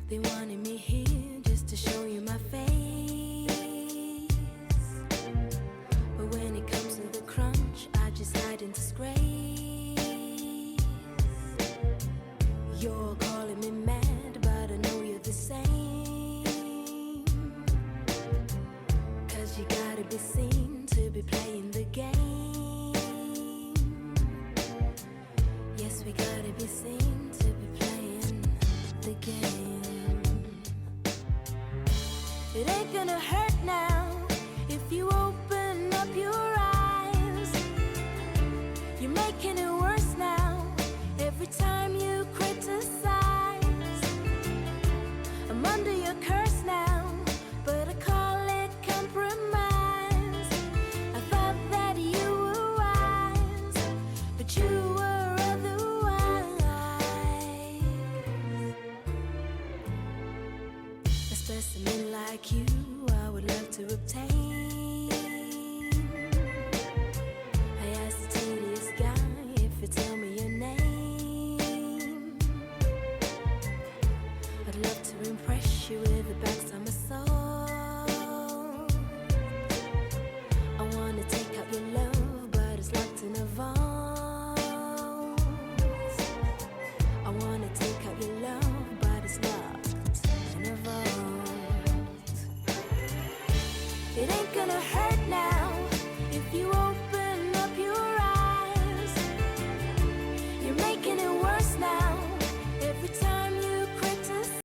They wanted me here just to show you my face. But when it comes to the crunch, I just hide in disgrace. You're calling me mad, but I know you're the same. 'Cause you gotta be seen to be playing the game. Yes, we gotta be seen to be playing the game. It ain't gonna hurt now if you open up your eyes. You're making it